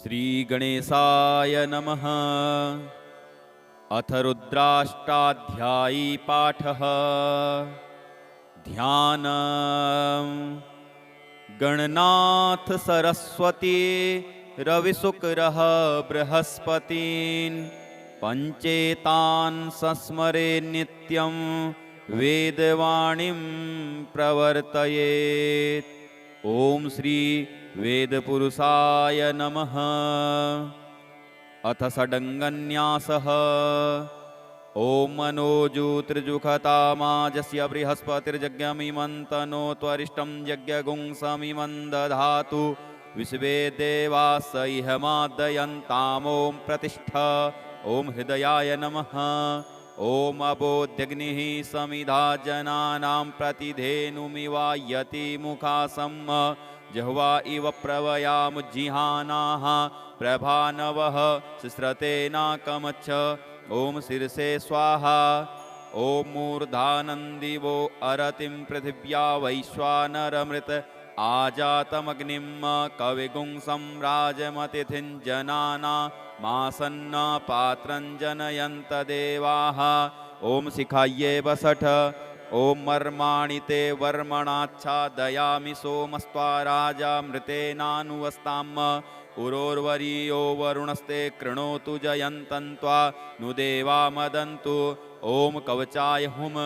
श्रीगणेशाय नमः। अथ रुद्राष्टाध्यायी पाठः। ध्यानम्। गणनाथ सरस्वती रविशुक्रः बृहस्पतीन् पञ्चेतान् संस्मरे नित्यं वेदवाणीं प्रवर्तयेत्। ॐ श्री वेदपुरुषाय नमः। अथ षडङ्गन्यासः। ॐ मनोजूतृजुखतामाजस्य बृहस्पतिर्जज्ञमिमन्तनो त्वरिष्टं यज्ञगुंसमिमं दधातु विश्वे देवास इह मादयन्तामों प्रतिष्ठ। ॐ हृदयाय नमः। ॐ अबोध्यग्निः समिधा जनानां प्रतिधेनुमिवायति मुखासं जह्वा इव प्रवयामुज्जिहानाः प्रभानवः सिस्रतेनाकमच्छ। ॐ शीर्षे स्वाहा। ॐ मूर्धानन्दिवो अरतिं पृथिव्या वैश्वानरमृत आजातमग्निं कविगुंसं राजमतिथिं जनाना मासन्न पात्रं जनयन्त देवाः। ॐ शिखायै वसठ। ॐ मर्माणि ते वर्मणाच्छादयामि सोमस्त्वा राजा मृतेनानुवस्ताम्। उरोर्वरीयो वरुणस्ते कृणोतु जयन्तं त्वा नु देवा मदन्तु। ॐ कवचाय हुम।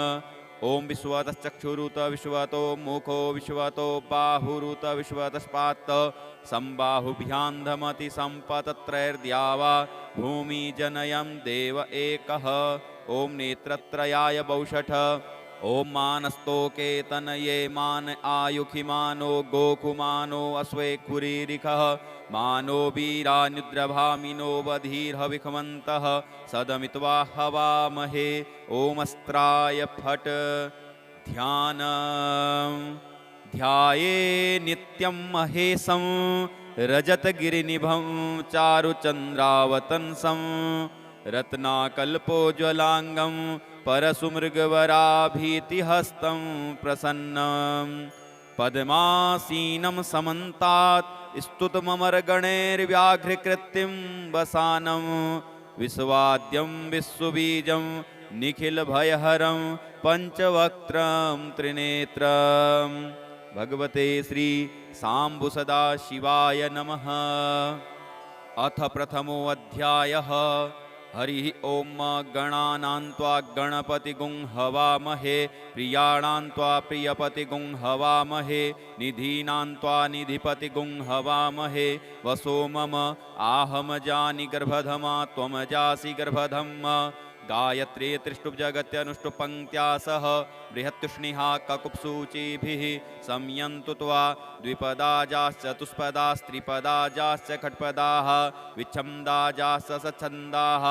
ॐ विश्वतश्चक्षुरुत विश्वतो मुखो विश्वतो बाहुरुत विश्वतस्पात् सम्बाहुभ्यां धमति सम्पतत्रैर्द्यावा भूमि जनयं देव एकः। ॐ नेत्रत्रयाय वौषठ। ॐ मानस्तोके तनये मान आयुखिमानो गोकुमानो अश्वे कुरीरिखः मानो वीरान्युद्रभामिनो वधीर्हविखमन्तः सदमित्वा हवामहे। ॐ अस्त्राय फट्। ध्यानम्। ध्याये नित्यं महेशं रजतगिरिनिभं चारुचन्द्रावतंसं रत्नाकल्पोज्ज्वलाङ्गं परशुमृगवराभीतिहस्तं प्रसन्नं पद्मासीनं समन्तात् स्तुतममरगणैर्व्याघ्रकृतिं वसानं विश्वाद्यं विश्वबीजं निखिलभयहरं पञ्चवक्त्रं त्रिनेत्रं। भगवते श्री साम्बुसदाशिवाय नमः। अथ प्रथमो अध्यायः। हरिः ॐ गणानां त्वा गणपतिगुं हवामहे प्रियाणां त्वा प्रियपतिगुं हवामहे निधीनां त्वा निधिपतिगुं हवामहे। वसो मम आहमजानि गर्भधमा त्वमजासि गर्भधम्। गायत्री त्रिष्टुप्जगत्यनुष्टुपङ्क्त्या सह बृहत्तुष्णिः ककुप्सूचिभिः संयन्तु त्वा द्विपदाजाश्चतुष्पदास्त्रिपदाजाश्च खट्पदाः विच्छन्दाजाश्च सच्छन्दाः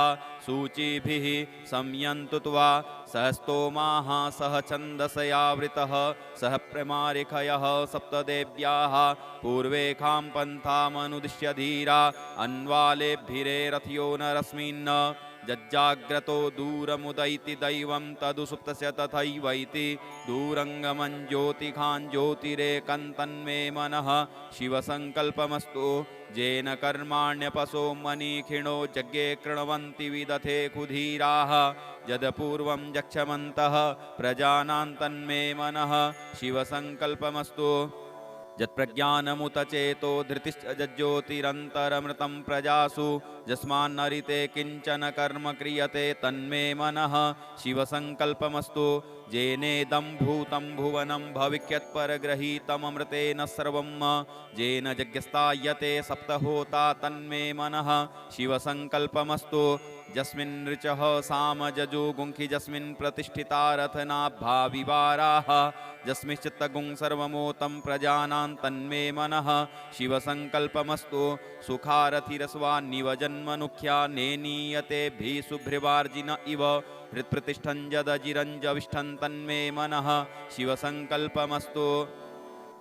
सूचिभिः संयन्तु त्वा सहस्तोमाः सह छन्दसयावृतः सह प्रमारिखयः सप्तदेव्याः पूर्वेखां पन्थामनुदिश्य धीरा अन्वालेभिरे रथयो नरस्मिन् जज्जाग्रतो दूरमुदैति दैवं तदुसुप्तस्य तथैवैति दूरङ्गमं ज्योतिखां ज्योतिरेकं तन्मे मनः शिवसङ्कल्पमस्तु। येन कर्माण्यपसो मनीखिणो यज्ञे कृण्वन्ति विदथे कुधीराः यदपूर्वं यक्षमन्तः प्रजानां तन्मे मनः शिवसङ्कल्पमस्तु। यत्प्रज्ञानमुत चेतो धृतिश्च ज्योतिरन्तरमृतं प्रजासु यस्मान्नरिते किञ्चन कर्म क्रियते तन्मे मनः शिवसङ्कल्पमस्तु। येनेदं भूतं भुवनं भविष्यत्परगृहीतममृतेन सर्वं येन यज्ञस्तायते सप्तहोता तन्मे मनः शिवसङ्कल्पमस्तु। यस्मिन् ऋचः सामजजुगुंखि यस्मिन् प्रतिष्ठिता रथनाभाविवाराः यस्मिश्चित्तगुं सर्वमोतं प्रजानां तन्मे मनः शिवसङ्कल्पमस्तु। सुखारथिरस्वान्निव जन्मनुख्या नेनीयते भीसुभ्रिवार्जिन इव हृत्प्रतिष्ठं यदजिरञ्जविष्ठं तन्मे मनः शिवसङ्कल्पमस्तु।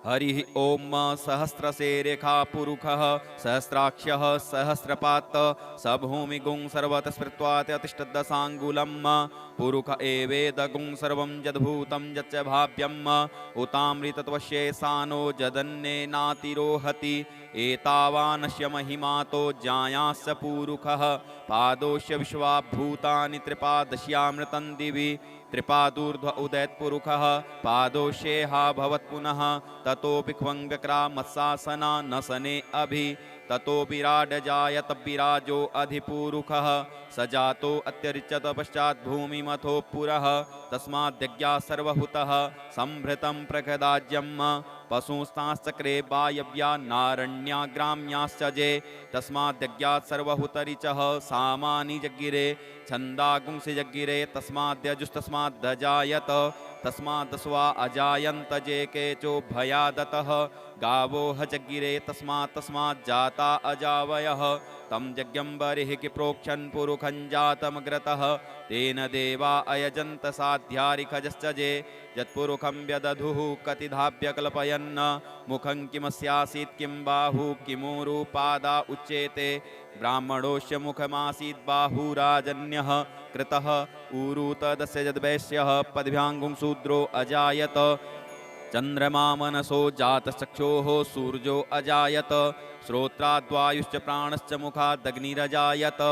हरिः ॐ सहस्रशेरेखा पुरुषः सहस्राक्षः सहस्रपात् स भूमिगुं सर्वतः स्मृत्वा तिष्ठदशाङ्गुलं पुरुष एवेदगुं सर्वं यद्भूतं यच्च भाव्यम् उतामृतत्वस्ये सानो जदन्नेनातिरोहति एतावानस्य महिमातो ज्ञायास्य पुरुषः पादोस्य विश्वाभूतानि त्रिपादस्यामृतं दिवि त्रिपादूर्ध्व उदैत्पुरुषः पादोष्येहा भवत्पुनः ततोऽपि ख्वङ्ग्यक्रामत्सासना न सने अभि ततो विराड जायत विराजो अधिपुरुषः स जातो अत्यरिच्यत पश्चात् भूमिमथो पुरः तस्माद्यज्ञा सर्वहुतः संभृतं प्रखदाज्यम् पशुस्ताश्चक्रे वायव्या नारण्या ग्राम्याश्च जे तस्माद्यज्ञात् सर्वहुतरिचः सामानि जज्ञिरे छन्दागुंसि जज्ञिरे तस्माद्यजुस्तस्माद्दजायत तस्मादस्वा अजायन्त जे केचो भयादतः गावो हजगिरे तस्मात् जाता अजावयः तं यज्ञं बर्हिः प्रोक्षन् पुरुखं जातमग्रतः तेन देवा अयजन्त साध्यारिखजश्च जे यत्पुरुखं व्यदधुः कतिधाभ्यकल्पयन् मुखं किमस्यासीत् किं बाहु किमूरुपादा उच्येते ब्राह्मणोऽस्य मुखमासीत् बाहुराजन्यः कृतः ऊरु तदस्य यद्वैश्यः पद्भ्याङ्गुं शूद्रो अजायत चंद्रमा मनसो जातचक्षोः सूर्यो अजायत श्रोत्राद्वायुश्च प्राणश्च मुखादग्निरजायत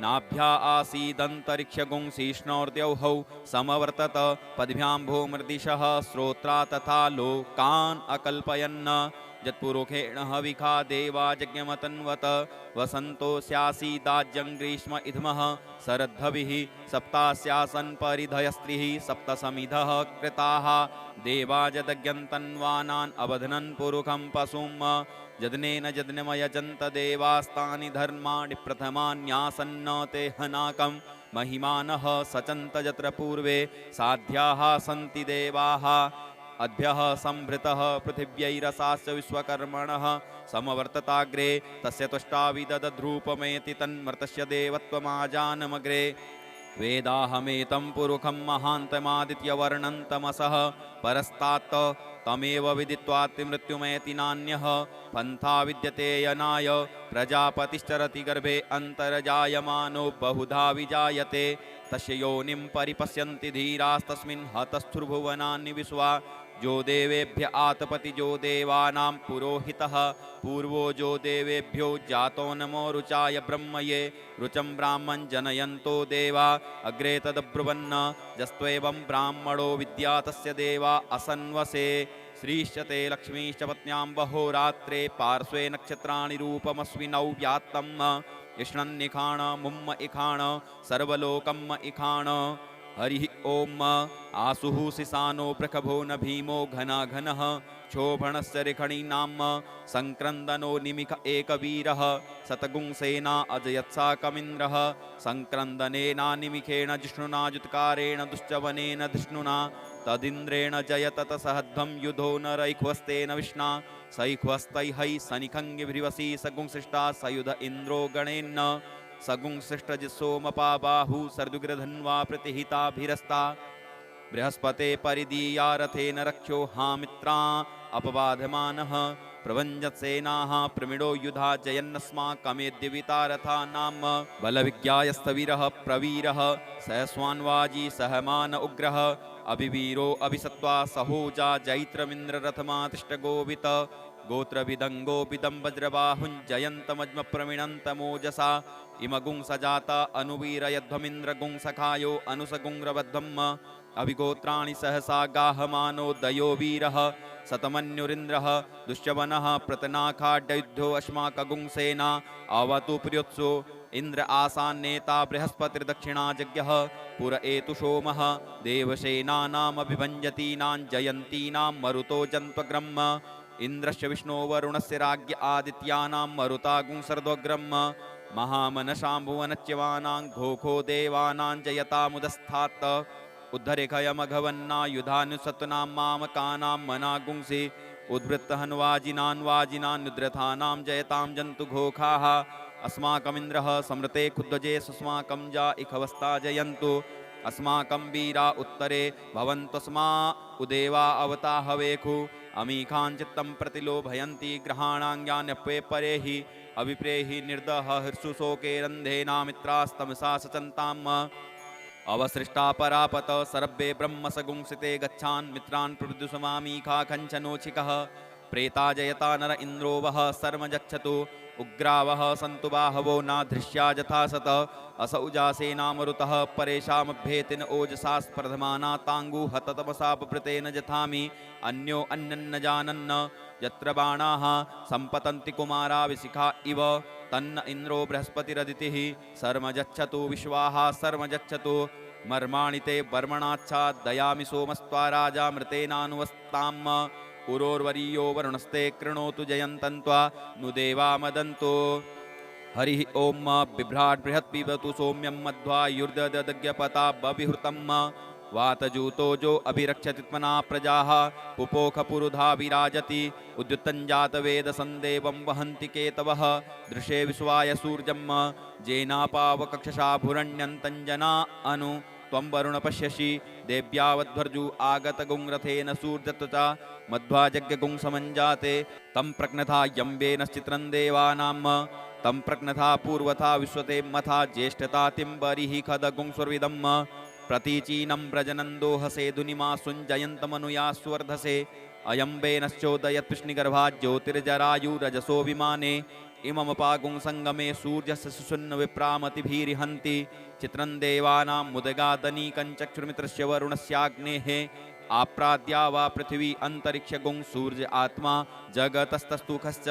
नाभ्या आसीदन्तरिक्षगुंसीष्णोर्द्यौहौ समवर्तत पद्भ्यां भूमृदिशः श्रोत्रा तथा लोकान् अकल्पयन् यत्पुरुषेण हविखा देवा यज्ञमतन्वत वसन्तो स्यासीदाज्यं ग्रीष्म इध्मः शरद्धविः सप्तास्यासन् परिधयस्त्रिः सप्तसमिधः कृताः देवा यदज्ञन्तन्वानान् अबध्नन् पुरुखं पशुं यज्ञेन यज्ञमयजन्त देवास्तानि धर्माणि प्रथमान्यासन्न ते हनाकं महिमानः सचन्त यत्र पूर्वे साध्याः सन्ति देवाः अद्भ्यः संभृतः पृथिव्यैरसास्य विश्वकर्मणः समवर्तताग्रे तस्य त्वष्टाविदधद्रूपमेति तन्मर्तस्य देवत्वमाजानमग्रे वेदाहमेतं पुरुखं महान्तमादित्यवर्णन्तमसः परस्तात् तमेव विदित्वात्मृत्युमेति नान्यः पन्था विद्यते यनाय प्रजापतिश्चरति गर्भे अन्तर्जायमानो बहुधा विजायते तस्य योनिं परिपश्यन्ति धीरास्तस्मिन् हतस्थुर्भुवनानि विश्वा जो देवेभ्य आतपति जो देवानां पुरोहितः पूर्वो जो देवेभ्यो जातो नमो रुचाय ब्रह्मये रुचं ब्राह्मण जनयन्तो देवा अग्रे तदब्रुवन्न जस्त्वेवं ब्राह्मणो विद्या तस्य देवा असन्वसे श्रीश्चते लक्ष्मीश्च पत्न्यां वहोरात्रे पार्श्वे नक्षत्राणि रूपमस्विनौ व्यात्तम् इष्णन्निखाण मुम्म इखाण सर्वलोकम् इखाण हरिः ओम आसुः सिसानो प्रखभो न भीमो घना घनः क्षोभणस्य रिखणीनाम संक्रन्दनो निमिख एकवीरः शतगुंसेना अजयत्सा कमिन्द्रः संक्रन्दनेना निमिखेण जिष्णुना जुत्कारेण दुश्चवनेन धृष्णुना तदिन्द्रेण जयत तसहध्वं युधो न रैख्वस्तेन विष्णा सैख्वस्तैहै सनिखङ्गिभ्रिवसी सगुंसिष्टा सयुध इन्द्रो गणेन्न सगुंसिष्टजिसोमपा बाहु सर्दुग्रधन्वा प्रतिहिताभिरस्ता बृहस्पते परिदीया रथेन रक्षो हामित्रा अपबाधमानः प्रभञ्जत्सेनाः प्रमिडो युधा जयन्नस्माकमेद्यविता रथा नाम बलविज्ञायस्तवीरः प्रवीरः सहस्वान्वाजी सहमान उग्रः अभिवीरो अभिसत्वा सहोजा जैत्रमिन्द्ररथमातिष्ठगोवित गोत्रविदङ्गोपिदं वज्रबाहुञ्जयन्तमज्मप्रमिणन्तमोजसा इमगुं सजाता अनुवीरयध्वमिन्द्रगुं अनुसगुंरबद्धम् अभिगोत्राणि सहसा गाहमानो दयो वीरः शतमन्युरिन्द्रः दुश्चवनः प्रतनाखाड्युद्धो अश्माकगुंसेना अवतु प्रियोत्सो इंद्र आसान्नेता बृहस्पतिर्दक्षिणाजज्ञः पुर एतु सोमः देवसेनानामभिभञ्जतीनां जयन्तीनां मरुतो जन्त्वग्रम् इंद्रस्य विष्णो वरुणस्य राज्ञ आदित्यानां मरुतागुं सर्दोग्रम् महामनशाम्भुवनच्यवानां घोखो देवानां जयतामुदस्थात् उद्धरेखयमघवन्नायुधानुसत्नां मामकानां मनागुंसि उद्वृत्तहन्वाजिनान्वाजिनान्नुद्रथानां जयतां जन्तुघोखाः अस्माकमिन्द्रः समृते खुद्वजे सुस्माकं जा इखवस्ता जयन्तु अस्माकं वीरा उत्तरे भवन्तस्मा उदेवा अवता हवेखु अमीखाञ्चित्तं प्रतिलोभयन्ति ग्रहाणाङ्ग्यान्यप्ये परेहि अभिप्रेहि निर्दह हर्षुशोके रन्धेनामित्रास्तमसा सचन्ताम् अवसृष्टा परापत सर्वे ब्रह्मसगुंसिते गच्छान् मित्रान् प्रवृद्धुसमामीखा कञ्चनोचिकः प्रेता जयता नर इन्द्रो वः सर्व गच्छतु उग्रावः सन्तु बाहवो नाधृष्या यथा सत असौजासेनामरुतः परेषामभ्येतिन ओजसा स्पर्धमाना ताङ्गु हततमसापभृतेन जथामि अन्यो अन्यन्न जानन्न यत्र बाणाः सम्पतन्ति कुमारा विशिखा इव तन्न इन्द्रो बृहस्पतिरदितिः सर्वजच्छतु विश्वाः सर्वजच्छतु मर्माणि ते वर्मणाच्छादयामि सोमस्त्वा राजा मृतेनानुवस्ताम् उरोर्वरीयो वरुणस्ते कृणोतु जयन्तन्त्वा नु देवा मदन्तु हरिः ओम बिभ्राट् बृहत् पिबतु सौम्यं मध्वा युर्ददज्ञपता बविहृतं वातजूतोजो अभिरक्षतित्मना प्रजाः पुपोखपुरुधा विराजति उद्युत्तञ्जातवेदसन्देवं वहन्ति केतवः दृशे विश्वाय सूर्यं जेनापावकक्षसा भुरण्यन्तञ्जना अनु त्वं वरुण पश्यसि देव्यावध्वर्जु आगतगुंरथेन सूर्यत्वचा मध्वाजज्ञगुं समञ्जाते तं प्रज्ञथा यम्बेनश्चित्रं देवानां तं प्रज्ञथा पूर्वथा विश्वते मथा ज्येष्ठतातिं बरिः खदगुं स्वर्विदम् प्रतीचीनं व्रजनन्दोहसे धुनिमा सुञ्जयन्तमनुया स्वर्धसे अयम्बेनश्चोदयत्कृष्णिगर्भा ज्योतिर्जरायुरजसो विमाने इममपागुं संगमे सूर्यस्य सुषुन्न विप्रामतिभिरिहन्ति चित्रं देवानां मुदगादनीकं चक्षुर्मित्रस्य वरुणस्याग्नेः आप्राद्या वा पृथिवी अन्तरिक्षगुं सूर्य आत्मा जगतस्तस्तुखश्च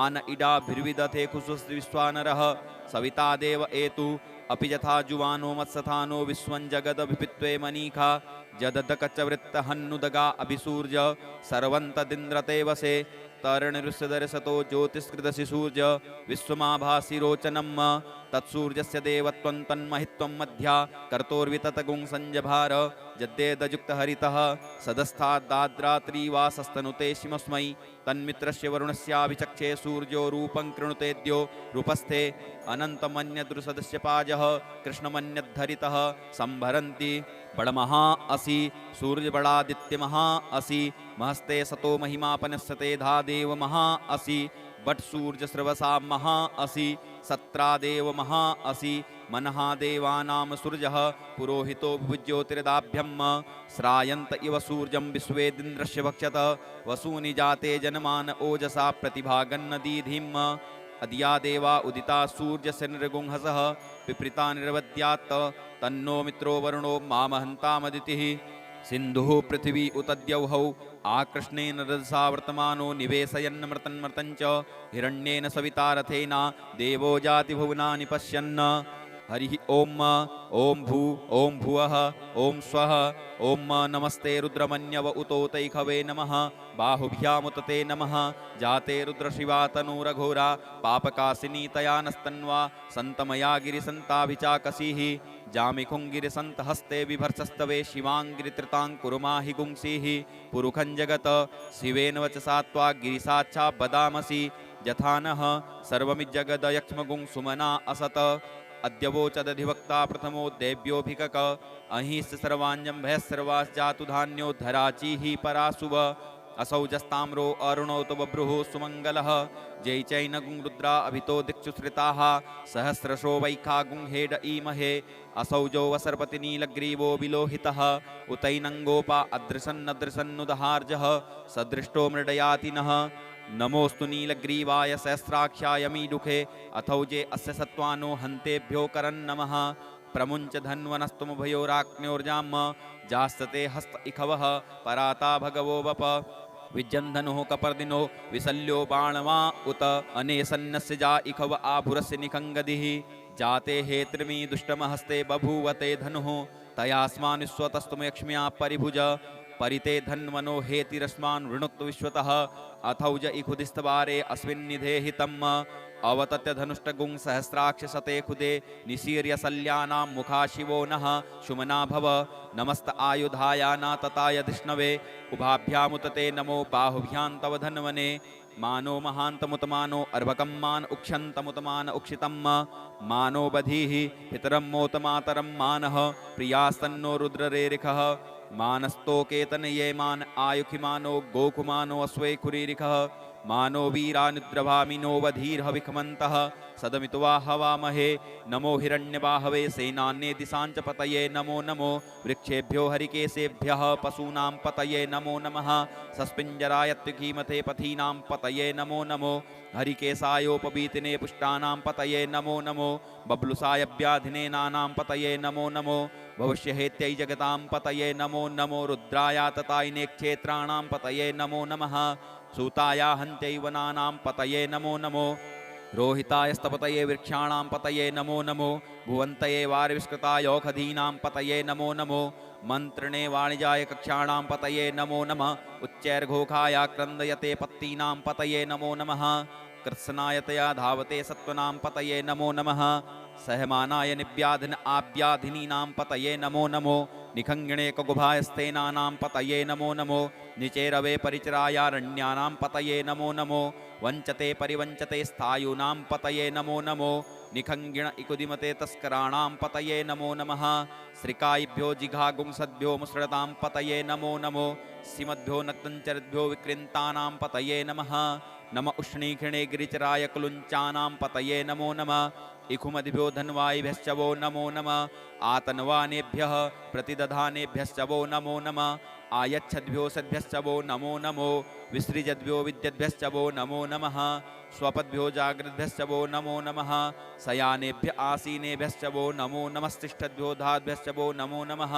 आन इडाभिर्विदथे खुशुस्विश्वानरः सविता देव एतु अपि यथा जुवानो मत्सथानो विश्वं जगदभिपित्वे मनीखा जददकचवृत्तहन्नुदगा अभिसूर्य सर्वन्तदिन्द्रते वसे तरणिरुषदरसतो ज्योतिष्कृतसि सूर्य विश्वमाभासिरोचनं तत्सूर्यस्य देवत्वं तन्महित्वं मध्या कर्तोर्विततगुं संजभार यद्येदयुक्तहरितः सदस्थाद्दाद्रात्री वासस्तनुते शिमस्मै तन्मित्रस्य वरुणस्याभिचक्षे सूर्यो रूपं कृणुतेद्यो रूपस्थे अनन्तमन्यदृसदस्य पाजः कृष्णमन्यद्धरितः संभरन्ति बड़महा असि सूर्यबड़ादित्यमहा असि महस्ते सतो महिमापनस्यते धादेव महा असि बट सूर्यस्रवसा महा असि सत्रादेव महा असि मनहा देवानां सूर्यः पुरोहितो ज्योतिर्दाभ्यं श्रायन्त इव सूर्यं विश्वेदिन्द्रस्य भक्षत वसूनि जाते जनमान ओजसा प्रतिभागन्नदीधिम् अद्या देवा उदिता सूर्यस्य निर्गुंहसः विपरीता निर्वद्यात् तन्नो मित्रो वरुणो मामहन्तामदितिः सिन्धुः पृथिवी उतद्यौहौ आकृष्णेन रजसा वर्तमानो निवेशयन्नमृतन्मृतञ्च हिरण्येन सविता रथेन देवो जातिभुवनानि पश्यन् हरिः ओम ओम भू ओम भुवः ओम स्वः ओम नमस्ते रुद्रमन्यव उतोतैखवे नमः बाहुभ्यामुतते नमः जाते रुद्रशिवा तनूरघोरा पापकासिनी तया नस्तन्वा सन्तमया गिरिसन्ताभिचाकसीः जामिखुङ्गिरिसन्तहस्ते बिभर्षस्तवे शिवाङ्गिरित्रितां कुरुमाहि गुंसीः पुरुखं जगत शिवेन वचसा त्वा गिरिसाच्छा बदामसि यथा नः सर्वमिज्जगदयक्ष्मगुं सुमना असत अद्यवोचदधिवक्ता प्रथमो देव्योऽभिकक अहिंस सर्वाञ्जं भयस्सर्वास्जातु धान्यो धराचीः परासुव असौजस्ताम्रो अरुणौ तव बभ्रुः सुमङ्गलः जय चैनगुं रुद्रा अभितो दिक्षु श्रिताः सहस्रशो वैखागुं हेड ईमहे असौजो वसर्पतिनीलग्रीवो विलोहितः उतैनङ्गोपा अदृशन्नदृशन्नुदहार्जः सदृष्टो मृडयातिनः नमोस्तु नीलग्रीवाय सहस्राख्याय मीडुखे अथौजे अस्य सत्त्वानो हन्तेभ्यो करन्नमः प्रमुञ्च धन्वनस्तुमुभयोराज्ञोर्जाम् जास्तते हस्त इखवः पराता भगवो वप विजन्धनुः कपर्दिनो विसल्यो बाणवा उत अनेसन्नस्य जा इखव आभुरस्य निखङ्गदिः जाते हेत्रिमी दुष्टमहस्ते बभूवते धनुः तयास्मानुस्वतस्तुमयक्ष्म्या परिभुज परिते धन्वनो हेतिरस्मान् वृणुक्तु विश्वतः अथौज इखुदिस्तवारे अस्मिन्निधेहितम् अवतत्य धनुष्टगुं सहस्राक्षसते खुदे निशीर्य सल्यानां मुखा शिवो नः शुमना भव नमस्त आयुधायाना तताय धिष्णवे उभाभ्यामुतते नमो बाहुभ्यां तव धन्वने मानो महान्तमुतमानो अर्भकं मान उक्षन्तमुतमान उक्षितं मानो बधीः पितरं मोतमातरं मानः प्रियास्तन्नो रुद्ररेरिखः मानस्तोकेतन ये मान आयुखिमानो गोकुमानो अश्वैखुरीरिखः मानो वीरानुद्रभामिनो वधीर्हविखमन्तः सदमित्वा हवामहे नमो हिरण्यबाहवे सेनान्ये दिशाञ्च पतये नमो नमो वृक्षेभ्यो हरिकेशेभ्यः पशूनां पतये नमो नमः सस्पिञ्जराय त्रिकीमते पथीनां पतये नमो नमो हरिकेशायोपवीतिने पुष्टानां पतये नमो नमो बब्लुसाय व्याधिने नानां पतये नमो नमो भविष्यहेत्यै जगतां पतये नमो नमो रुद्राय ततायिने क्षेत्राणां पतये नमो नमः सूताय हन्त्यै वनानां पतये नमो नमो रोहिताय स्तपतये वृक्षाणां पतये नमो नमो भुवन्तये वारविष्कृताय औषधीनां पतये नमो नमो मन्त्रणे वाणिजाय कक्षाणां पतये नमो नमः उच्चैर्घोषाय क्रन्दयते पत्तीनां पतये नमो नमः कृत्स्नायतया धावते सत्त्वनां पतये नमो नमः सहमानाय निव्याधिन आव्याधिनीनां पतये नमो नमो निखङ्गिणे कगुभायस्तेनानां पतये नमो नमो निचेरवे परिचरायारण्यानां पतये नमो नमो वञ्चते परिवञ्चते स्थायूनां पतये नमो नमो निखङ्गिण इकुदिमते तस्कराणां पतये नमो नमः श्रिकायिभ्यो जिघागुंसद्भ्यो मुसृतां पतये नमो नमो सीमद्भ्यो नक्तञ्चरद्भ्यो विकृन्तानां पतये नमः नम उष्णीखिणे गिरिचराय कुलुञ्चानां पतये नमो नमः इखुमदिभ्यो धन्वायिभ्यश्च वो नमो नमः आतन्वानेभ्यः प्रतिदधानेभ्यश्च वो नमो नमः आयच्छद्भ्यो सद्भ्यश्च वो नमो नमो विसृजद्भ्यो विद्यद्भ्यश्च वो नमो नमः स्वपद्भ्यो जागृद्भ्यश्च वो नमो नमः शयानेभ्य आसीनेभ्यश्च वो नमो नमस्तिष्ठद्भ्यो धाद्भ्यश्च वो नमो नमः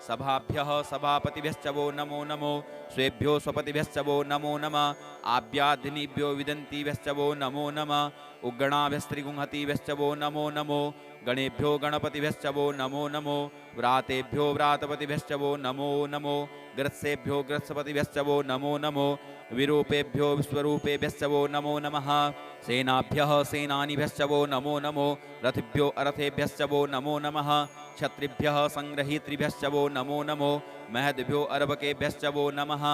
सभाभ्यः सभापतिभ्यश्च वो नमो नमो स्वेभ्यो स्वपतिभ्यश्च वो नमो नमः आभ्याधिनीभ्यो विदन्तीभ्यश्च वो नमो नमः उग्गणाभ्यस्त्रिगुंहतीभ्यश्च वो नमो नमो गणेभ्यो गणपतिभ्यश्च वो नमो नमो व्रातेभ्यो व्रातपतिभ्यश्च वो नमो नमो ग्रत्सेभ्यो ग्रत्सपतिभ्यश्च वो नमो नमो विरूपेभ्यो विश्वरूपेभ्यश्च वो नमो नमः सेनाभ्यः सेनानिभ्यश्च वो नमो नमो रथिभ्यो अरथेभ्यश्च वो नमो नमः क्षत्रिभ्यः संग्रहीतृभ्यश्च वो नमो नमो महद्भ्यो अर्भकेभ्यश्च वो नमः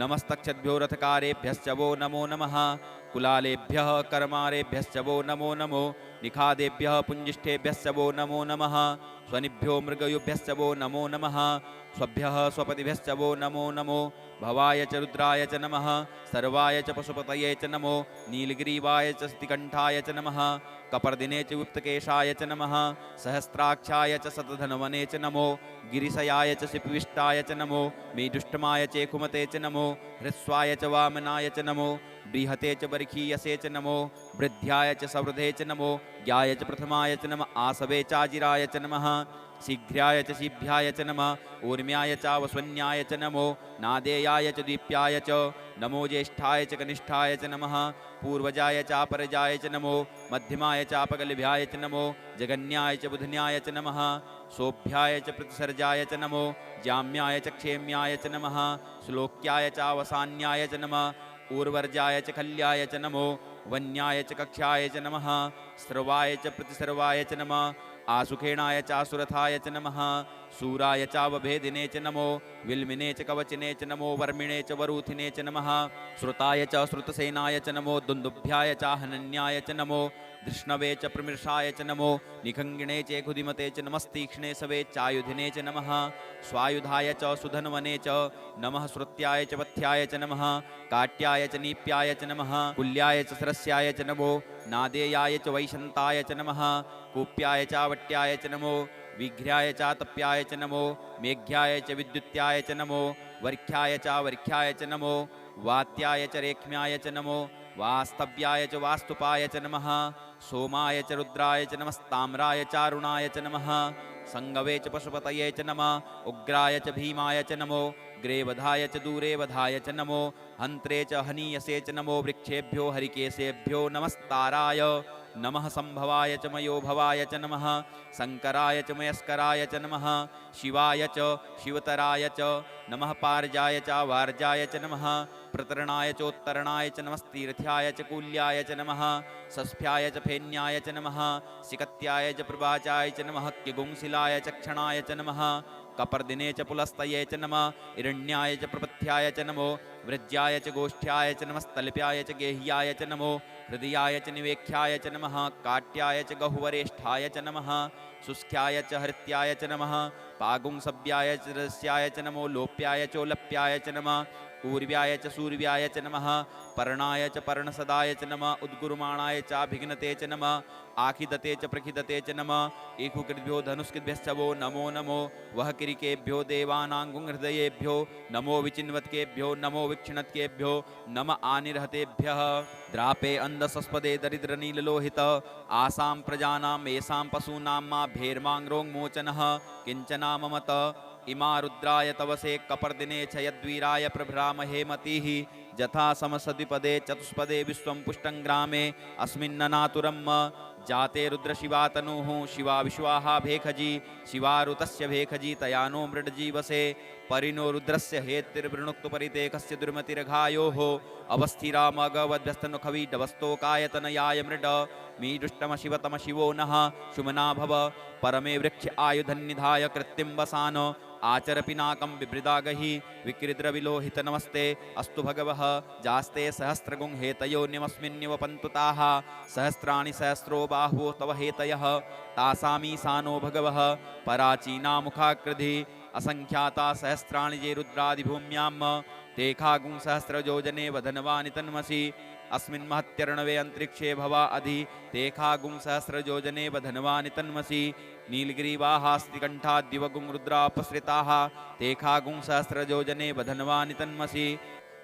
नमस्तक्षद्भ्यो रथकारेभ्यश्च वो नमो नमः कुलालेभ्यः कर्मारेभ्यश्च वो नमो नमो निखादेभ्यः पुञ्जिष्ठेभ्यश्च वो नमो नमः स्वनिभ्यो मृगयुभ्यश्च वो नमो नमः स्वभ्यः स्वपतिभ्यश्च वो नमो नमो भवाय च रुद्राय च नमः सर्वाय च पशुपतये च नमो नीलग्रीवाय च स्थिकण्ठाय च नमः कपर्दिने च गुप्तकेशाय च नमः सहस्राक्षाय च शतधन्वने च नमो गिरिशयाय च शिपविष्टाय च नमो मेजुष्टमाय चेकुमते च नमो हृस्वाय च वामनाय च नमो बृहते च बर्खीयसे च नमो वृद्ध्याय च सवृधे च नमो ज्ञाय च प्रथमाय च नमः आसवे चाजिराय च नमः शीघ्राय च शीभ्याय च नमः ऊर्म्याय च वस्वन्याय च नमो नादेयाय च दीप्याय च नमो ज्येष्ठाय च कनिष्ठाय च नमः पूर्वजाय च अपरजाय च नमो मध्यमाय च अपगलभ्याय च नमो जगन्याय च बुधन्याय च नमः सोभ्याय च प्रतिसर्जाय च नमो जाम्याय च क्षेम्याय च नमः श्लोक्याय च अवसान्याय च नमः ऊर्वर्जाय च खल्याय च नमो वन्याय च कक्षाय च नमः सर्वाय च प्रतिसर्वाय च नमः आसुखेणाय चासुरथाय च नमः सूराय चावभेदिने च नमो विल्मिने च कवचिने च नमो वर्मिणे च वरूथिने च नमः श्रुताय च श्रुतसेनाय च नमो दुन्दुभ्याय च हनन्याय च नमो धृष्णवे च प्रमृषाय च नमो निखङ्गिणे च खुदिमते च नमस्तीक्ष्णे सवे चायुधिने च नमः स्वायुधाय च सुधन्वने च नमः श्रुत्याय च वथ्याय च नमः काट्याय च नीप्याय च नमः कुल्याय च सरस्याय च नमो नादेयाय च वैशन्ताय च नमः कूप्याय च वट्याय च नमो विघ्र्याय च तप्याय च नमो मेघ्याय च विद्युत्याय च नमो वर्ख्याय च वर्ख्याय च नमो वात्याय च रेक्ष्म्याय च नमो वास्तव्याय च वास्तुपाय च नमः सोमाय च रुद्राय च नमस्ताम्राय चारुणाय च नमः संगवे च पशुपतये च नमः उग्राय च भीमाय च नमो ग्रेवधाय च दूरेवधाय च नमो हन्त्रे च हनीयसे च नमो वृक्षेभ्यो हरिकेशेभ्यो नमस्ताराय नमः संभवाय च मयोभवाय च नमः शङ्कराय च मयस्कराय च नमः शिवाय च शिवतराय च नमः पार्जाय च वार्जाय च नमः प्रतरणाय चोत्तरणाय च नमस्तीर्थ्याय च कूल्याय च नमः सस्फ्याय च फेन्याय च नमः सिकत्याय च प्रभाचाय च नमः किगुंसिलाय च क्षणाय च नमः कपर्दिने च पुलस्तये च नमः हिरण्याय च प्रपथ्याय च नमो वृज्याय च गोष्ठ्याय च नमस्तल्प्याय च गेह्याय च नमो हृदयाय च निवेख्याय च नमः काट्याय च गहुवरेष्ठाय च नमः शुष्क्याय च हृत्याय च नमः पागुंसव्याय च रस्याय च नमो लोप्याय चोलप्याय च नमः ऊर्व्याय च सूर्याय च नमः पर्णाय च पर्णसदाय च नमः उद्गुरुमाणाय चाभिघ्नते च नमः आखिदते च प्रखिदते च नमः एकुकृद्भ्यो धनुष्कृद्भ्यश्च वो नमो नमो वह किरिकेभ्यो देवानांगुहृदयेभ्यो नमो विचिन्वत्केभ्यो नमो विक्षिणत्केभ्यो नम आनिर्हतेभ्यः द्रापे अंधसस्पदे दरिद्रनीललोहित आसां प्रजानां येषां पशूनां मा भेर्माङ्रोन्मोचनः किञ्चना ममत इमा रुद्राय तवसे कपर्दिने च यद्वीराय प्रभ्रामहे मतिः यथा समसद्विपदे चतुष्पदे विश्वं पुष्टं ग्रामे अस्मिन्ननातुरम् जाते रुद्रशिवा तनुः शिवा विश्वाहा भेखजी शिवारुतस्य भेखजी तयानो मृडजीवसे परिनो रुद्रस्य हेतिर्वृणुक्तु परितेकस्य दुर्मतिरघायोः अवस्थिरामगवद्भ्यस्तनुखवीडवस्तोकायतनयाय मृड मीदुष्टमशिवतम शिवो नः शुमना भव परमे वृक्ष आयुधन्निधाय कृत्तिं वसान आचर पिनाकं बिभृदागहि विकृद्रविलोहित नमस्ते अस्तु भगवः जास्ते सहस्रगुं हेतयो निमस्मिन्निवपन्तु ताः सहस्राणि सहस्रो बाहुवो तव हेतयः तासामीशानो भगवः पराचीना मुखाकृधि असंख्याता सहस्राणि ये रुद्रादिभूम्यां तेखागुं सहस्रजोजने वधनवानि तन्मसि अस्मिन् महत्यर्णवे अंतरिक्षे भवा अधि तेखागुं सहस्रजोजने वधनवानि तन्मसि नीलगिरीवाहास्तिकण्ठा दिवगुं रुद्रापसृताः तेखागुं सहस्रजोजने वधनवानि तन्मसि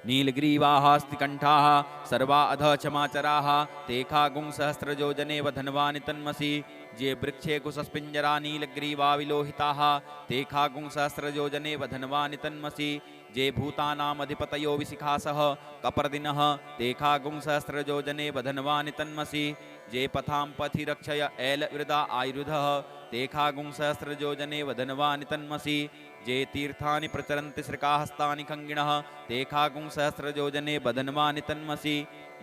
नीलग्रीवाहास्तिकण्ठाः सर्वा अध क्षमाचराः तेखागुं सहस्रजोजने वधनवानि तन्मसि जे वृक्षे कुशस्पिञ्जरा नीलग्रीवा विलोहिताः तेखागुं सहस्रजोजने वधनवानि तन्मसि जे भूतानामधिपतयो विशिखासः कपर्दिनः तेखागुं सहस्रजोजने वधनवानि तन्मसि जे पथां पथि रक्षय ऐलवृदा आयुधः तेखागुं सहस्रजोजने वधनवानि तन्मसि जे तीर्थानि प्रचरन्ति श्रिकाहस्तानि खङ्गिणः तेखागुं सहस्रजोजने वधनवानि तन्मसि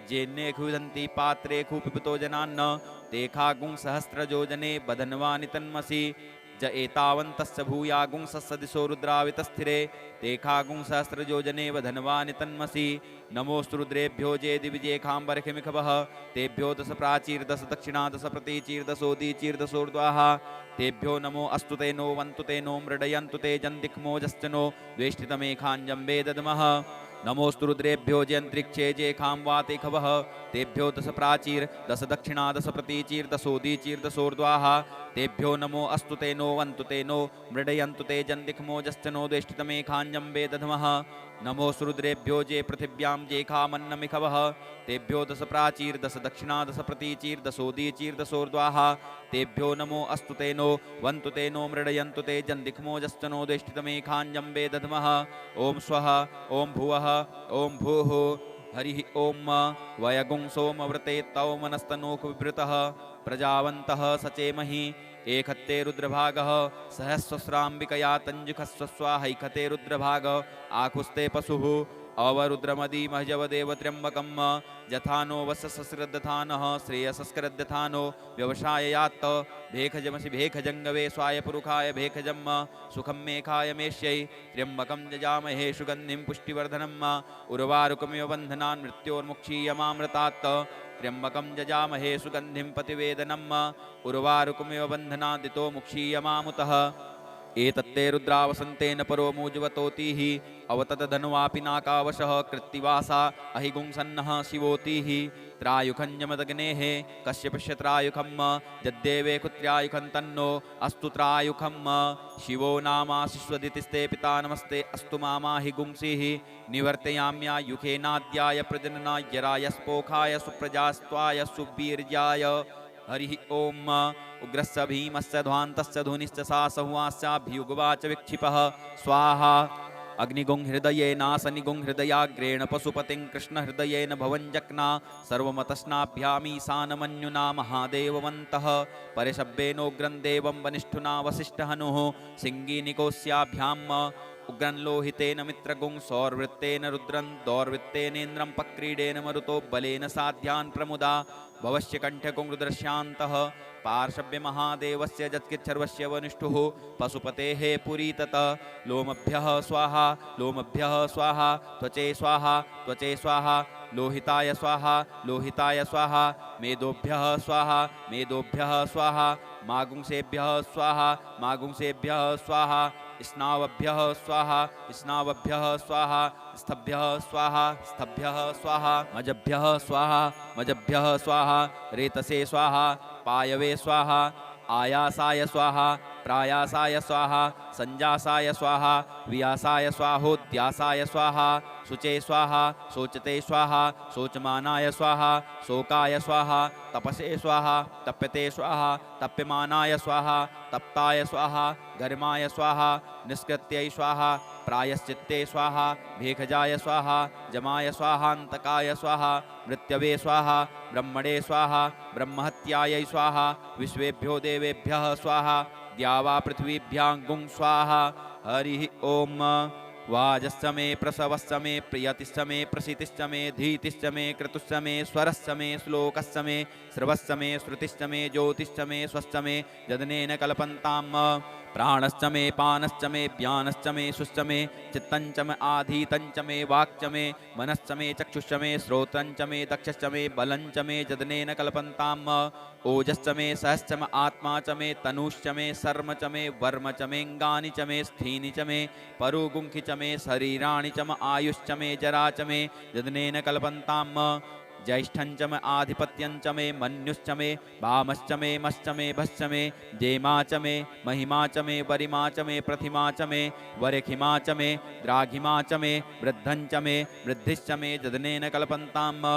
जेन्ने खुदन्ति पात्रे खुपिबतो जनान्न तेखागुं सहस्रजोजने वधनवानि तन्मसि ज एतावन्तस्य भूयागुं सस्सदिशो रुद्रावितस्थिरे तेखागुं सहस्रजोजने वधनवानि तन्मसि नमोऽस्तु रुद्रेभ्यो जे दिविजेखाम्बरखिमिखवः तेभ्यो दश प्राचीर्दश दक्षिणा दश प्रतीचीर्दशोदीचीर्दशोर्ध्वाः तेभ्यो नमो अस्तु ते नो वन्तु ते नो मृडयन्तु ते जन्दिक्मोजश्च नो वेष्टितमेखाञ्जम्बे दद्मः नमोऽस्तु रुद्रेभ्यो जे अन्तरिक्षे जे खां वाते खवः तेभ्यो दश प्राचीर दश दक्षिणा दश प्रतीचीर्दशोदीचीर्दशोर्ध्वाः तेभ्यो नमो अस्तु ते नो वन्तु ते नो मृडयन्तु ते जन्दिक्मोजश्च नो द्वेष्टितमेखाञ्जम्बे दध्मः नमोऽस्तु रुद्रेभ्यो जे पृथिव्यां जेखामन्नमिखवः तेभ्यो दश प्राचीर दश दक्षिणा दश प्रतीचीर्दशोदीचीर्दशोर्ध्वाः तेभ्यो नमो अस्तु ते नो वन्तु ते नो मृडयन्तु ते जन्दिक्मोजश्च नो द्वेष्टितमेखाञ्जम्बे दध्मः ॐ स्वः ॐ भुवः ॐ भूः हरिः ॐ वयगुं सोमव्रते तौ मनस्तनोकुविवृतः प्रजावन्तः सचेमहि एकत्ते रुद्रभागः सहस्रस्राम्बिकया तञ्जुखस्व स्वाहैकते रुद्रभाग आकुस्ते पशुः अवरुद्रमदीमहजवदेव त्र्यम्बकं यथा नो वसस्रद्दथानः श्रेयसस्करद्दथानो व्यवसाययात्त भेखजमसि भेखजङ्गवे स्वायपुरुखाय भेखजम् सुखं मेखाय मेष्यै त्र्यम्बकं जजामहे सुगन्धिं पुष्टिवर्धनम् उर्वारुकमिव बन्धनान् मृत्योर्मुक्षीयमामृतात् त्र्यम्बकं जजामहे सुगन्धिं पतिवेदनम् उर्वारुकमिव बन्धनादितो मुक्षीयमामुतः एतत्ते रुद्रावसन्तेन परो मूजवतोतिः अवततधनुवापि नाकावशः कृत्तिवासा अहिगुंसन्नः शिवोतिः त्रायुखञ्जमदग्नेः कश्यपस्य त्रायुखं यद्देवे कुत्र्यायुखं तन्नो अस्तु त्रायुखं शिवो नामाशिष्वदितिस्ते पिता नमस्ते अस्तु मामाहि गुंसिः निवर्तयाम्यायुखेनाद्याय प्रजननाय रायस्पोखाय सुप्रजास्त्वाय सुवीर्याय हरिः ॐ उग्रस्य भीमस्य ध्वान्तस्य धुनिश्च सा सहुवास्याभ्युगवाच विक्षिपः स्वाहा अग्निगुं हृदयेनासनिगुं हृदयाग्रेण पशुपतिं कृष्णहृदयेन भवञ्जक्ना सर्वमतस्नाभ्यामीशानमन्युना महादेववन्तः परिशब्देनोग्रं देवं वनिष्ठुना वसिष्ठहनुः सिङ्गीनिकोऽस्याभ्याम् उग्रं लोहितेन मित्रगुं सौर्वृत्तेन रुद्रं दौर्वृत्तेनेन्द्रं पक्रीडेन मरुतो बलेन साध्यान् प्रमुदा भवस्य कण्ठकुं रुद्रश्यान्तः पार्श्वमहादेवस्य जत्किच्छर्वस्य वनिष्ठुः पशुपतेः पुरीतत लोमभ्यः स्वाहा लोमभ्यः स्वाहा त्वचे स्वाहा त्वचे स्वाहा लोहिताय स्वाहा लोहिताय स्वाहा मेदोभ्यः स्वाहा मेदोभ्यः स्वाहा मागुंसेभ्यः स्वाहा मागुंसेभ्यः स्वाहा स्नावभ्यः स्वाहा स्नावभ्यः स्वाहा स्तभ्यः स्वाहा स्तभ्यः स्वाहा मजभ्यः स्वाहा मजभ्यः स्वाहा रेतसे स्वाहा पायवे स्वाहा आयासाय स्वाहा प्रायासाय स्वाहा संजासाय स्वाहा वियासाय स्वाहोद्यासाय स्वाहा शुचे स्वाहा शोचते स्वाहा शोचमानाय स्वाहा शोकाय स्वाहा तपसे स्वाहा तप्यते स्वाहा तप्यमानाय स्वाहा तप्ताय स्वाहा गर्माय स्वाहा निष्कृत्यै स्वाहा प्रायश्चित्ते स्वाहा भेखजाय स्वाहा जमाय स्वाहान्तकाय स्वाहा मृत्यवे स्वाहा ब्रह्मणे स्वाहा ब्रह्महत्यायै स्वाहा विश्वेभ्यो देवेभ्यः स्वाहा द्यावा पृथ्वीभ्यां गुं स्वाहा हरिः ओम वाजश्च मे प्रसवश्च मे प्रियतिश्च मे प्रसितिश्च मे धीतिश्च मे क्रतुश्च मे स्वरश्च मे श्लोकश्च मे श्रवश्च मे श्रुतिश्च मे ज्योतिश्च मे स्वश्च मे जदनेन कल्पन्ताम् प्राणश्च मे पानश्च मे व्यानश्च मे शुश्च मे चित्तञ्च मे आधीतञ्च मे वाक्च मे मनश्च मे चक्षुश्च मे श्रोत्रञ्च मे दक्षश्च मे बलञ्च मे जदनेन कल्पन्ताम् ओजश्च मे सहश्च मे आत्मा च मे तनुश्च मे शर्म च मे वर्म च मेऽङ्गानि च मे स्थीनि च मे परुगुंखि च मे शरीराणि च मे आयुश्च मे जरा च मे जदनेन कल्पन्ताम् ज्येष्ठञ्च मे आधिपत्यञ्च मे मन्युश्च मे वामश्च मे मश्च मे भश्च मे जेमा च मे महिमा च मे वरिमा च मे प्रतिमा च मे वरेखिमा च मे द्राघिमा च मे वृद्धञ्च मे वृद्धिश्च मे जदनेन कल्पन्ताम्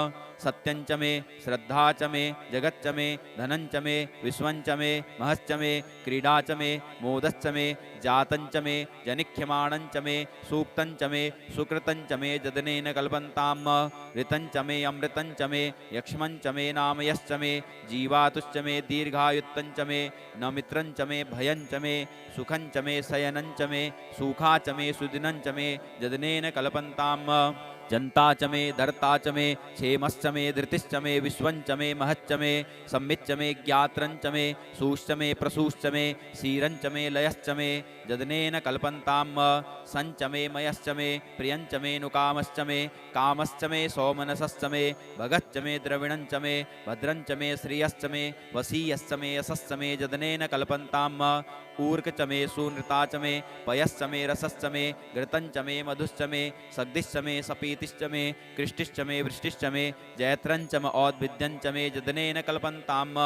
सत्यञ्च मे श्रद्धा च मे जगच्च मे धनञ्च मे विश्वञ्च मे महश्च मे क्रीडा च मे मोदश्च मे जातञ्च मे जनिख्यमाणञ्च मे सूक्तञ्च मे सुकृतञ्च मे जदनेन कल्पन्ताम् ऋतञ्च मे अमृतञ्च मे यक्ष्मञ्च मे नामयश्च मे जीवातुश्च मे दीर्घायुत्तञ्च मे न मित्रञ्च मे भयञ्च मे सुखञ्च मे शयनञ्च मे सुखा च मे सुदिनञ्च मे जदनेन कल्पन्ताम् जन्ता च मे दर्ता च मे क्षेमश्च मे धृतिश्च मे विश्वञ्च मे महच्च मे संविच्च मे ज्ञात्रञ्च मे सूश्च मे प्रसूश्च मे क्षीरञ्च मे लयश्च मे जदनेन कल्पन्ताम् सञ्च मे मयश्च मे प्रियञ्च मे नुकामश्च मे कामश्च मे सौमनसश्च मे भगश्च मे द्रविणञ्च मे भद्रञ्च मे श्रियश्च मे वसीयश्च मे यशश्च मे जदनेन कल्पन्ताम् ऊर्क च मे सूनृता च मे पयश्च मे रसश्च मे घृतञ्च मे मधुश्च मे सग्धिश्च मे सपीतिश्च मे कृष्टिश्च मे वृष्टिश्च मे जैत्रञ्च मे औद्भिद्यञ्च मे जदनेन कल्पन्ताम्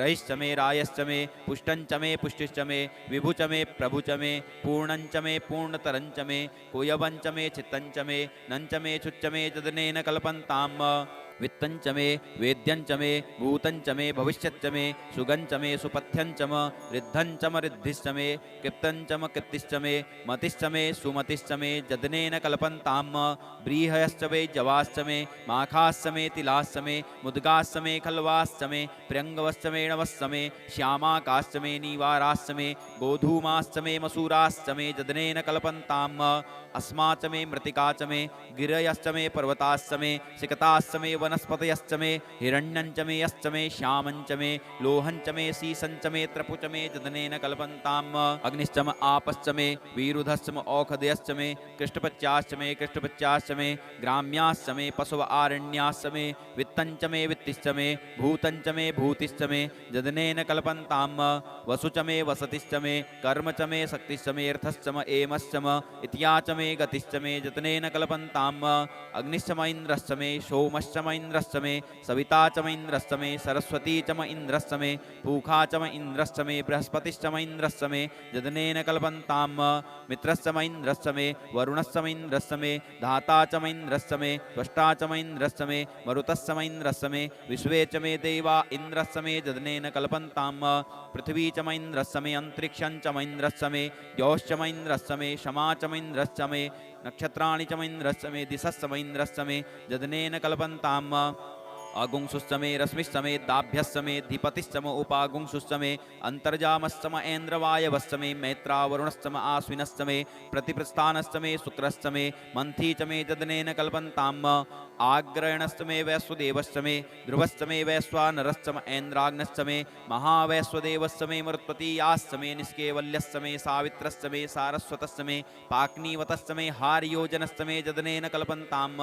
रयिश्च मे रायश्च मे पुष्टञ्च मे पुष्टिश्च मे विभुच मे प्रभुच मे पूर्णञ्च मे पूर्णतरञ्च मे कुयवञ्च मे चित्तञ्च मे नञ्च मे चुच्च मे जदनेन कल्पन्ताम् वित्तञ्च मे वेद्यञ्च मे भूतञ्च मे भविष्यच्च मे सुगञ्च मे सुपथ्यञ्च म रिद्धञ्च म रिद्धिश्च मे कृप्तञ्च म कृप्तिश्च मे मतिश्च मे सुमतिश्च मे जदनेन कल्पन्ताम् व्रीहयश्च मे जवाश्च मे माखाश्च मे तिलाश्च मे मुद्गाश्च मे खल्वाश्च मे प्र्यङ्गवश्च मे णवश्च मे श्यामाकाश्च मे नीवाराश्च मे गोधूमाश्च मे मसूराश्च मे जदनेन कल्पन्ताम् अस्माच मे मृतिका च मे गिरयश्च मे पर्वताश्च मे सिकताश्च मे वनस्पतयश्च मे हिरण्यञ्च मे यश्च मे श्यामञ्च मे लोहञ्च मे शीसञ्च मे त्रपुच मे जदनेन कल्पन्ताम् अग्निश्च मे आपश्च मे वीरुधश्च मे औषधयश्च मे कृष्टपच्याश्च मे कृष्टपच्याश्च मे ग्राम्याश्च मे पशुव आरण्याश्च मे वित्तञ्च मे वित्तिश्च मे भूतञ्च मे भूतिश्च मे जदनेन कल्पन्ताम् वसु च मे वसतिश्च मे कर्म च मे शक्तिश्च मे अर्थश्च मे एमश्च मे इत्या च मे गतिश्च मे जतनेन कल्पन्ताम् अग्निश्च म इन्द्रश्च मे सोमश्च म इन्द्रश्च मे सविता च म इन्द्रश्च मे सरस्वती च म इन्द्रश्च मे पूखा च म इन्द्रश्च मे बृहस्पतिश्च म इन्द्रश्च मे जतनेन कल्पन्ताम् मित्रश्च म इन्द्रश्च मे वरुणश्च म इन्द्रश्च मे धाता च म इन्द्रश्च मे त्वष्टा च म इन्द्रश्च मे मरुतश्च म इन्द्रश्च मे विश्वे च मे देवा इन्द्रश्च मे जतनेन कल्पन्ताम् पृथ्वी च म इन्द्रश्च मे अन्तरिक्षं च म इन्द्रश्च मे द्यौश्च म इन्द्रश्च मे क्षमा च म इन्द्रश्च मे नक्षत्राणि च म इन्द्रश्च मे दिशश्च म इन्द्रश्च मे जदनेन कल्पन्ताम् आगुंसुश्च मे रश्मिश्च मे दाभ्यश्च मे धिपतिश्च म उपागुंसुश्च मे अन्तर्जामश्च म ऐन्द्रवायवश्च मे मैत्रावरुणश्च म आश्विनश्च मे प्रतिप्रस्थानश्च मे शुक्रश्च मे मन्थी च मे जदनेन कल्पन्ताम् आग्रयणश्च मे वैश्वदेवश्च मे ध्रुवश्च मे वैश्वानरश्च म ऐन्द्राग्नश्च मे महावैश्वदेवश्च मे मरुत्पतीयाश्च मे निष्केवल्यश्च मे सावित्रश्च मे सारस्वतश्च मे पाक्नीवतश्च मे हार्योजनश्च मे जदनेन कल्पन्ताम्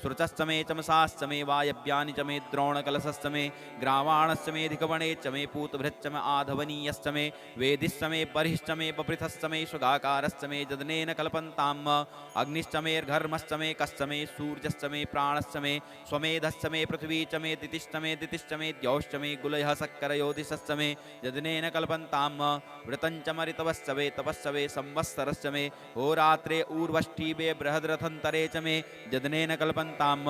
श्रुतश्च मे चमसाश्च मे वायव्यानि च मे द्रोणकलशश्च मे ग्रावाणश्च मे धिकवणे च मे पूतभृच्च मे आधवनीयश्च मे वेदिश्च मे बर्हिश्च मे बपृथश्च मे शुगाकारश्च मे जदनेन कल्पन्ताम् अग्निश्च मे घर्मश्च मे कश्च मे सूर्यश्च मे प्राणश्च मे स्वमेधश्च मे पृथ्वी च मे दितिश्च मे दितिश्च मे द्यौश्च मे गुलयः शक्करयोधिश्च मे जदनेन कल्पन्ताम् वृतञ्च मरितवश्च वे तपश्च वे संवत्सरश्च मे होरात्रे ऊर्वष्टिवे बृहद्रथन्तरे च मे जदनेन कल्पन्ताम्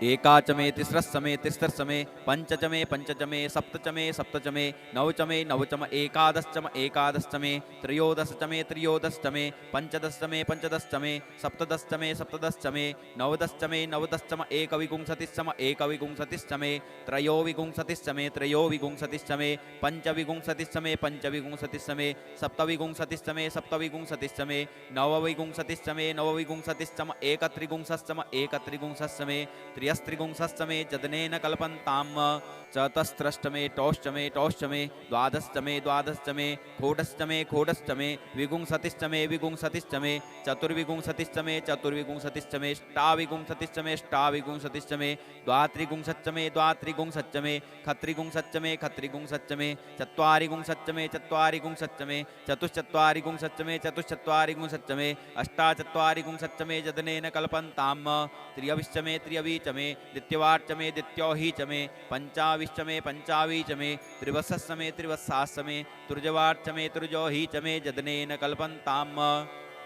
एका च मे तिस्रश्च मे तिस्रश्च मे पंच च मे सप्त च मे सप्त च मे नव च मे एकादश्च मे त्रयोदश च मे त्रयोदश्च मे पंचदश्च मे सप्तदश्च मे नवदश्च मे एकविंशतिश्च मे त्रयोविंशतिश्च मे पंचविंशतिश्च मे सप्तविंशतिश्च मे नवविंशतिश्च मे एकत्रिंशश्च मे त्र्यस्त्रिंशश्च मे जदनेन कल्पन्ताम् चतस्रश्च मे टौश्च मे द्वादश्च मे खोडश्च मे विगुंसतिश्च मे चतुर्विगुंसतिश्च मे अष्टाविगुंसतिश्च मे द्वात्रिगुंसश्च मे खत्रिगुंसश्च मे चत्वारिगुंसश्च मे चतुश्चत्वारिगुंसश्च मे अष्टाचत्वारिगुंसश्च मे जदनेन कल्पन्ताम् त्र्यविश्च मे द्वितीयवाच्च मे द्वितीयोहि च मे पंचाविश्च मे त्रिवत्सश्च मे तुर्जवाच्च मे तुर्जोहि च मे जदनेन कल्पन्ताम्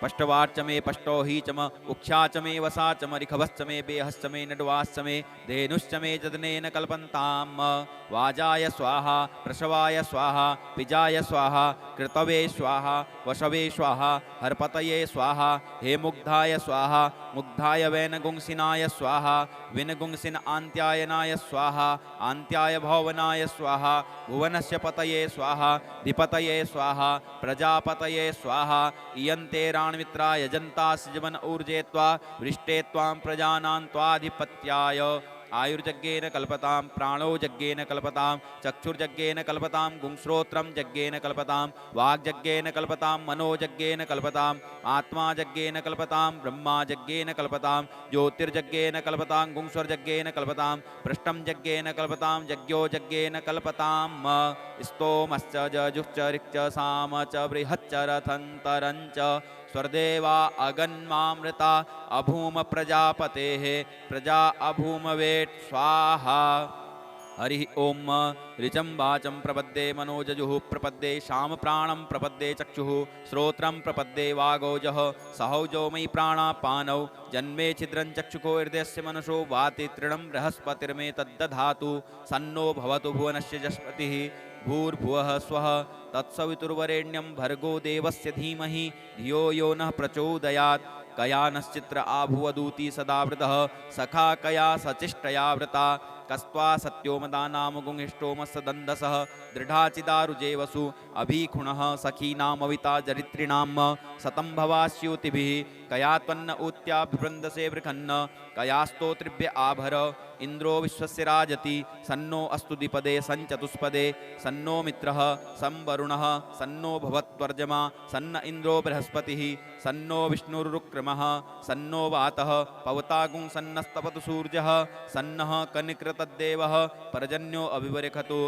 पष्टवाच्च मे पष्टोहि च म उक्षा च मे वसा च म ऋखभश्च मे बेहश्च मे नड्वाश्च मे धेनुश्च मे जदनेन कल्पन्ताम् वाजाय स्वाहा प्रसवाय स्वाहा पिजाय स्वाहा कृतवे स्वाहा वशवे स्वाहा हरपतये स्वाहा हेमुग्धाय स्वाहा मुग्धाय वैनगुंसिनाय स्वाहा विनगुंसिन आन्त्यायनाय स्वाहा आन्त्याय भवनाय स्वाहा भुवनस्य पतये स्वाहा धिपतये स्वाहा प्रजापतये स्वाहा इयन्ते राणमित्रा यजन्ता सृजवन ऊर्जे त्वा वृष्टे त्वां प्रजानां त्वाधिपत्याय आयुर्जज्ञेन कल्पतां प्राणो यज्ञेन कल्पतां चक्षुर्यज्ञेन कल्पतां गुंश्रोत्रं यज्ञेन कल्पतां वाग्यज्ञेन कल्पतां मनोयज्ञेन कल्पतां आत्मा यज्ञेन कल्पतां ब्रह्मा यज्ञेन कल्पतां ज्योतिर्यज्ञेन कल्पतां गुंस्वर्यज्ञेन कल्पतां पृष्ठं यज्ञेन कल्पतां यज्ञो यज्ञेन कल्पतां स्तोमश्च जजुश्च ऋक्च साम च बृहच्च रथन्तरञ्च स्वर्देवा अगन्मामृता अभूम प्रजापतेः प्रजा अभूम वेट् स्वाहा हरि ओम ऋचं वाचं प्रपद्ये मनोजजुः प्रपद्ये श्याम प्राणं प्रपद्ये चक्षुः श्रोत्रं प्रपद्ये वागोजः सहौजो मयि प्राणापानौ जन्मे छिद्रं चक्षुको हृदयस्य मनसो वाति तृणं बृहस्पतिर्मे तद्दधातु सन्नो भवतु भुवनस्य जस्पतिः भूर्भुवः स्वः तत्सवितुर्वरेण्यं भर्गो देवस्य धीमहि धियो यो नः प्रचोदयात् कया नश्चित्र आभुवदूति सदावृतः सखा कया सचिष्टया वृता कस्त्वा सत्योमदानाम गुंहिष्टोमसदन्दसः दृढाचिदारुजेवसु अभीखुणः सखीनामविता जरित्रिणां शतं भवास्यूतिभिः कया त्वन्न ऊत्याभिवृन्दसे वृखन्न कया स्तोत्रिभ्य आभर इंद्रो विश्वस्य राजति सन्नो अस्तु द्विपदे सञ्चतुष्पदे सन्नो मित्रः संवरुणः सन्नो भवत्वर्जमा सन्न इन्द्रो बृहस्पतिः सन्नो विष्णुरुक्रमः सन्नो वातः पवतागुं सन्नस्तपतु सूर्यः सन्नः कनिकृतद्देवः पर्जन्यो अभिवरेखतु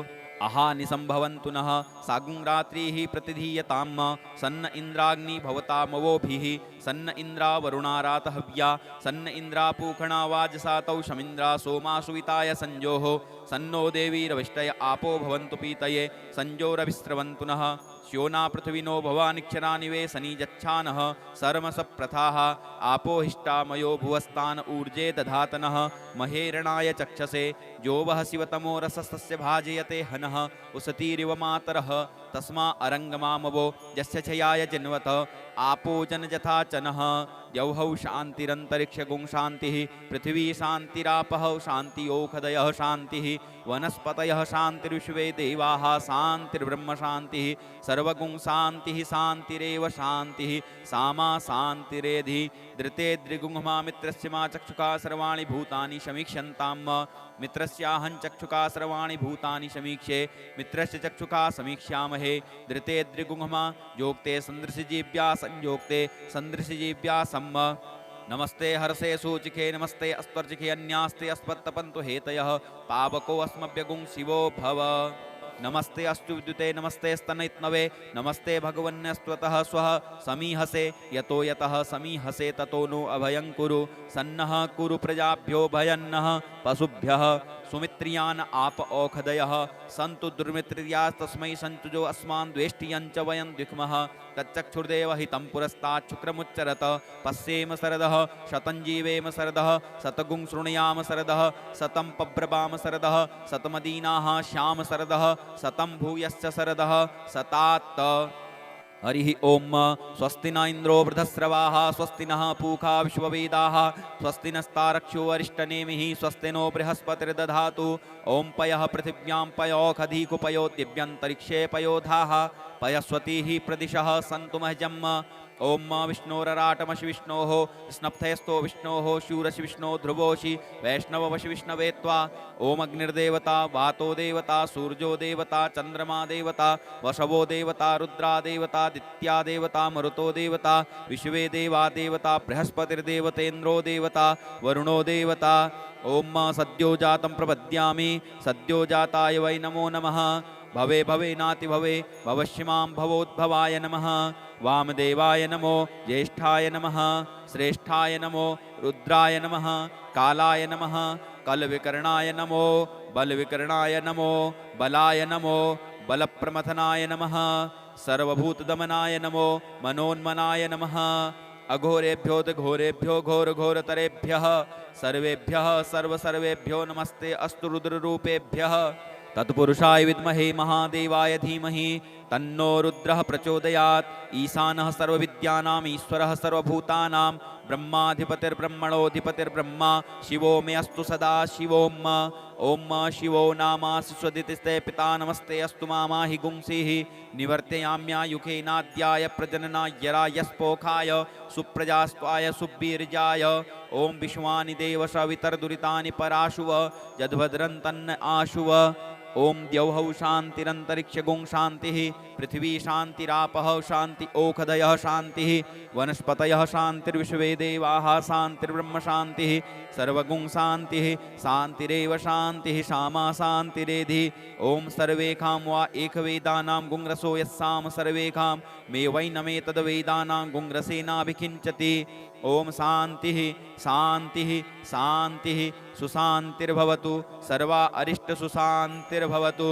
अहानिसंभवन्तु नः सागुं रात्रिः प्रतिधीयताम् सन्न इन्द्राग्नि भवतामवोभिः सन्न इन्द्रा वरुणारातः हव्या सन्न इन्द्रा पूखणा वाजसातौ शमिन्द्रा सोमा सुविताय संजोः सन्नो देवीरविष्टय आपो भवन्तु पीतये संजोरभिस्रवन्तु नः श्योना पृथ्वीनो भवानिक्षरानि वे सनीजच्छानः सर्मसप्रथाः आपोहिष्टामयो भुवस्तान ऊर्जे दधातनः महेरणाय चक्षसे जो वः शिवतमो रसस्तस्य भाजयते हनः उसतीरिव मातरः तस्मा अरंगमामवो यस्य छयाय जिन्वत आपो जनजथा चनः द्यौहौ शान्तिरन्तरिक्षगुं शान्तिः पृथिवी शान्तिरापः शान्ति ओषधयः शान्तिः वनस्पतयः शान्तिर्विश्वे देवाः शान्तिर्ब्रह्म शान्तिः सर्वगुं शान्तिः शान्तिरेव शान्तिः सामा शान्तिरेधि धृते द्रिगुंहमा मित्रस्य मा चक्षुका सर्वाणि भूतानि समीक्ष्यन्ताम् मित्रस्याहं चक्षुका सर्वाणि भूतानि समीक्षे मित्रस्य चक्षुका समीक्ष्यामहे धृते द्रिगुंहमा योक्ते सन्दृशजीव्या संयोक्ते सन्दृशजीव्या सम्म नमस्ते हर्षे सूचिखे नमस्ते अस्त्वर्चिखे अन्यास्ते अस्पत्तपन्तु हेतयः पावको अस्मभ्यगुं शिवो भव नमस्ते अस्तु विद्युते नमस्ते स्तनयित्नवे नमस्ते भगवन्यस्त्वतः स्वः समीहसे यतो यतः समीहसे ततो नो अभयं कुरु सन्नः कुरु प्रजाभ्यो भयन्नः पशुभ्यः सुमित्रियान् आप औषधयः सन्तु दुर्मित्रियास्तस्मै सन्तुजो अस्मान् द्वेष्टियं च वयं द्विक्मः तच्चक्षुर्देव हितं पुरस्तात् शुक्रमुच्चरत पश्येम शरदः शतं जीवेम शरदः शतगुं शृणुयाम शरदः शतं पब्रवाम शरदः शतमदीनाः श्याम शरदः शतं भूयश्च शरदः शतात् हरि ओम स्वस्ति न इंद्रो वृधस्रवाः स्वस्ति नः पूषा विश्ववेदाः स्वस्ति नस्तारक्षो अरिष्टनेमिः स्वस्ति नो बृहस्पतिर्दधातु ओम पयः पृथिव्यां पयोखधीकुपयो दिव्यन्तरिक्षे पयोधाः पयस्वतीः प्रदिशः सन्तु महजम् ओम विष्णोरराटमशि विष्णोः स्नप्थयस्तो विष्णोः शूरशि विष्णो ध्रुवोषि वैष्णववशि विष्णवे त्वा ओम अग्निर्देवता वातो देवता सूर्यो देवता चंद्रमा देवता वशवो देवता रुद्रा देवता दित्या देवता मरुतो देवता विश्वे देवा देवता बृहस्पतिर्देवतेन्द्रो देवता वरुणो देवता ओम सद्यो जातं प्रपद्यामि सद्यो जाताय वै नमो नमः भवे भवे नाति भवे भवश्यमां भवोद्भवाय नमः वामदेवाय नमो ज्येष्ठाय नमः श्रेष्ठाय नमो रुद्राय नमः कालाय नमः कलविकर्णाय नमो बलविकर्णाय नमो बलाय नमो बलप्रमथनाय नमः सर्वभूतदमनाय नमो मनोन्मनाय नमः अघोरेभ्यो घोरेभ्यो घोरघोरतरेभ्यः सर्वेभ्यः सर्वसर्वेभ्यो नमस्ते अस्तु रुद्ररूपेभ्यः तत्पुरुषाय विद्महे महादेवाय धीमहि तन्नो रुद्रः प्रचोदयात् ईशानः सर्वविद्यानाम् ईश्वरः सर्वभूतानां ब्रह्माधिपतिर्ब्रह्मणोऽधिपतिर्ब्रह्मा शिवो मे अस्तु सदा शिवोम ओम शिवो नामासि स्वदितिस्ते पिता नमस्ते अस्तु मामाहि गुंसीः निवर्तयाम्यायुखेनाद्याय प्रजननाय रायस्पोखाय सुप्रजास्त्वाय सुवीर्याय ओम विश्वानि देव सवितर्दुरितानि पराशुव यद्भद्रं तन्न आशुव ओम द्यौहौ शान्तिरन्तरिक्षगुं शान्तिः पृथिवी शान्तिरापः शान्ति ओषधयः शान्तिः वनस्पतयः शान्तिर्विश्वे देवाः शान्तिर्ब्रह्म शान्तिः सर्वगुं शान्तिः शान्तिरेव शान्तिः सामा शान्तिरेधि ओम सर्वेखां वा एकवेदानां गुंरसो यस्साम सर्वेखां मे वै न मे तद्वेदानां गुंरसेनाभिखिञ्चति ओम शान्तिः शान्तिः शान्तिः सुशान्तिर्भवतु सर्वा अरिष्ट सुशान्तिर्भवतु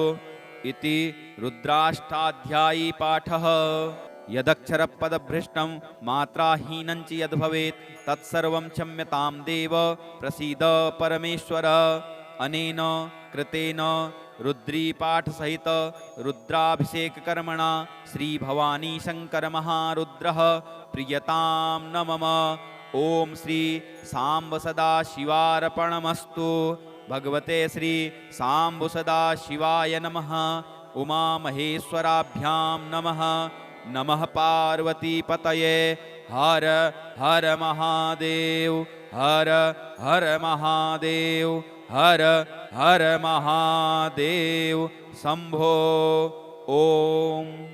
इति रुद्राष्टाध्यायी पाठः यदक्षरपदभ्रष्टं मात्राहीनं च यद्भवेत् तत्सर्वं क्षम्यतां देव प्रसीद परमेश्वर अनेन कृतेन रुद्रीपाठ सहित रुद्राभिषेक कर्मणा श्री भवानी शंकर महारुद्रः प्रियतां न मम ओम श्री सांब सदा शिवार्पणमस्तु भगवते श्री सांब सदा शिवाय नमः उमा महेश्वराभ्यां नमः नमः पार्वती पतये हर हर महादेव हर हर महादेव हर हर महादेव शंभो ओम।